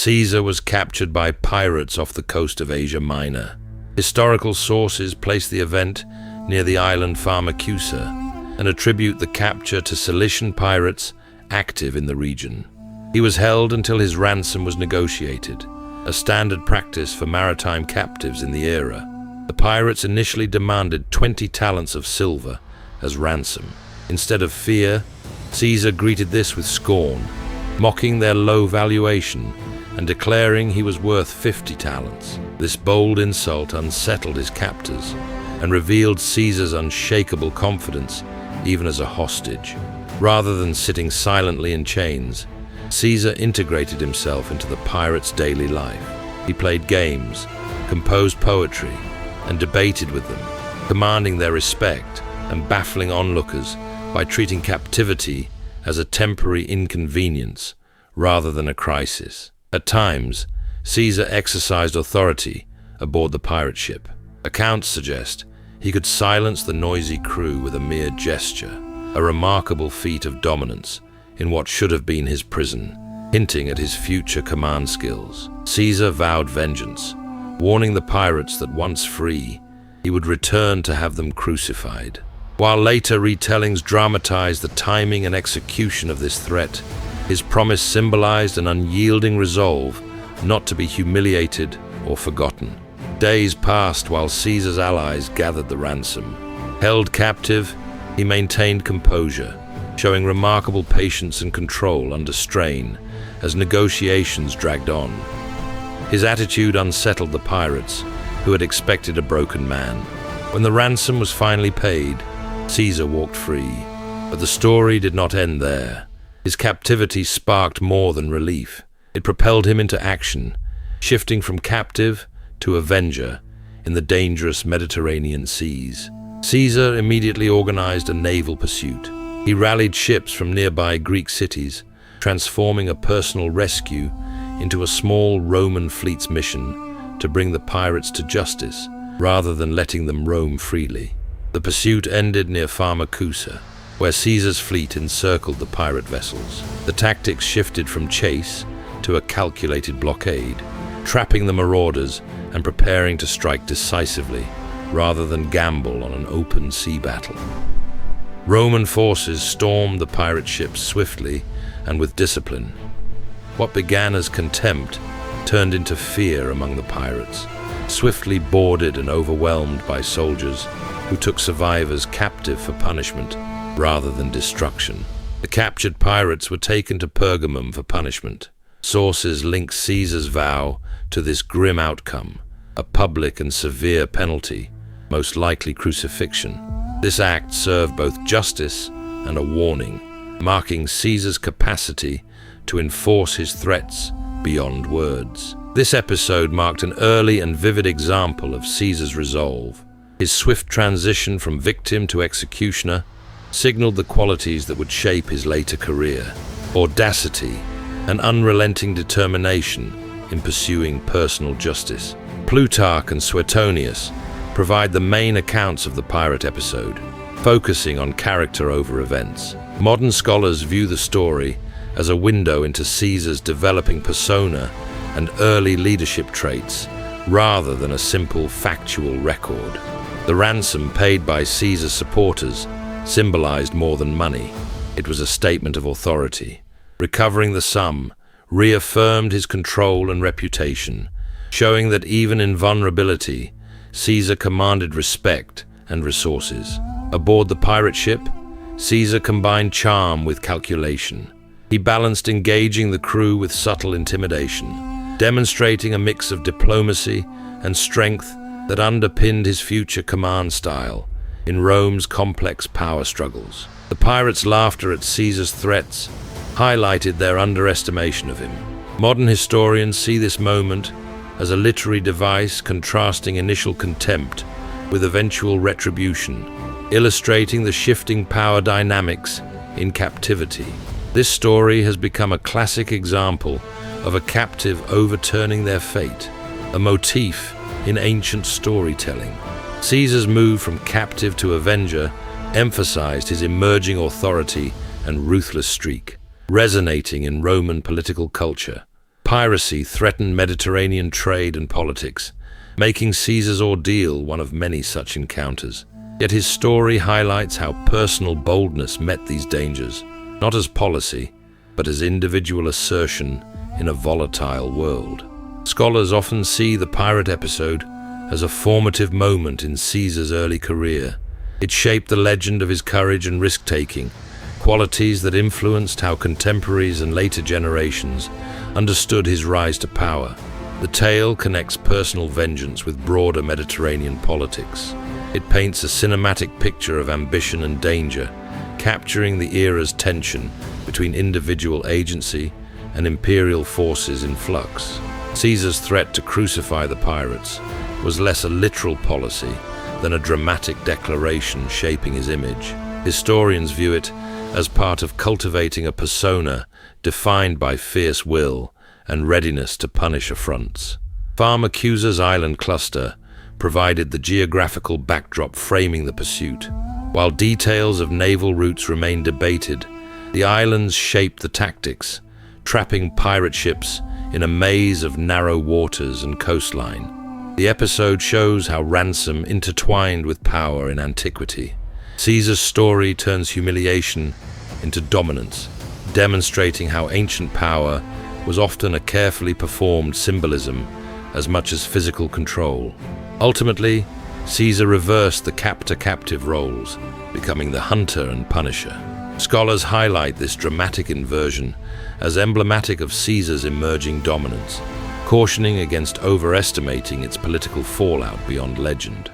Caesar was captured by pirates off the coast of Asia Minor. Historical sources place the event near the island Pharmacusa and attribute the capture to Cilician pirates active in the region. He was held until his ransom was negotiated, a standard practice for maritime captives in the era. The pirates initially demanded 20 talents of silver as ransom. Instead of fear, Caesar greeted this with scorn, mocking their low valuation and declaring he was worth 50 talents. This bold insult unsettled his captors and revealed Caesar's unshakable confidence even as a hostage. Rather than sitting silently in chains, Caesar integrated himself into the pirates' daily life. He played games, composed poetry, and debated with them, commanding their respect and baffling onlookers by treating captivity as a temporary inconvenience rather than a crisis. At times, Caesar exercised authority aboard the pirate ship. Accounts suggest he could silence the noisy crew with a mere gesture, a remarkable feat of dominance in what should have been his prison, hinting at his future command skills. Caesar vowed vengeance, warning the pirates that once free, he would return to have them crucified. While later retellings dramatized the timing and execution of this threat, his promise symbolized an unyielding resolve not to be humiliated or forgotten. Days passed while Caesar's allies gathered the ransom. Held captive, he maintained composure, showing remarkable patience and control under strain as negotiations dragged on. His attitude unsettled the pirates, who had expected a broken man. When the ransom was finally paid, Caesar walked free. But the story did not end there. His captivity sparked more than relief. It propelled him into action, shifting from captive to avenger in the dangerous Mediterranean seas. Caesar immediately organized a naval pursuit. He rallied ships from nearby Greek cities, transforming a personal rescue into a small Roman fleet's mission to bring the pirates to justice rather than letting them roam freely. The pursuit ended near Pharmacusa, where Caesar's fleet encircled the pirate vessels. The tactics shifted from chase to a calculated blockade, trapping the marauders and preparing to strike decisively rather than gamble on an open sea battle. Roman forces stormed the pirate ships swiftly and with discipline. What began as contempt turned into fear among the pirates, swiftly boarded and overwhelmed by soldiers who took survivors captive for punishment rather than destruction. The captured pirates were taken to Pergamum for punishment. Sources link Caesar's vow to this grim outcome, a public and severe penalty, most likely crucifixion. This act served both justice and a warning, marking Caesar's capacity to enforce his threats beyond words. This episode marked an early and vivid example of Caesar's resolve. His swift transition from victim to executioner signaled the qualities that would shape his later career: audacity and unrelenting determination in pursuing personal justice. Plutarch and Suetonius provide the main accounts of the pirate episode, focusing on character over events. Modern scholars view the story as a window into Caesar's developing persona and early leadership traits, rather than a simple factual record. The ransom paid by Caesar's supporters symbolized more than money. It was a statement of authority. Recovering the sum reaffirmed his control and reputation, showing that even in vulnerability, Caesar commanded respect and resources. Aboard the pirate ship, Caesar combined charm with calculation. He balanced engaging the crew with subtle intimidation, demonstrating a mix of diplomacy and strength that underpinned his future command style in Rome's complex power struggles. The pirates' laughter at Caesar's threats highlighted their underestimation of him. Modern historians see this moment as a literary device contrasting initial contempt with eventual retribution, illustrating the shifting power dynamics in captivity. This story has become a classic example of a captive overturning their fate, a motif in ancient storytelling. Caesar's move from captive to avenger emphasized his emerging authority and ruthless streak, resonating in Roman political culture. Piracy threatened Mediterranean trade and politics, making Caesar's ordeal one of many such encounters. Yet his story highlights how personal boldness met these dangers, not as policy, but as individual assertion in a volatile world. Scholars often see the pirate episode as a formative moment in Caesar's early career. It shaped the legend of his courage and risk-taking, qualities that influenced how contemporaries and later generations understood his rise to power. The tale connects personal vengeance with broader Mediterranean politics. It paints a cinematic picture of ambition and danger, capturing the era's tension between individual agency and imperial forces in flux. Caesar's threat to crucify the pirates was less a literal policy than a dramatic declaration shaping his image. Historians view it as part of cultivating a persona defined by fierce will and readiness to punish affronts. Pharmacusa's island cluster provided the geographical backdrop framing the pursuit. While details of naval routes remain debated, the islands shaped the tactics, trapping pirate ships in a maze of narrow waters and coastline. The episode shows how ransom intertwined with power in antiquity. Caesar's story turns humiliation into dominance, demonstrating how ancient power was often a carefully performed symbolism as much as physical control. Ultimately, Caesar reversed the captor-captive roles, becoming the hunter and punisher. Scholars highlight this dramatic inversion as emblematic of Caesar's emerging dominance, cautioning against overestimating its political fallout beyond legend.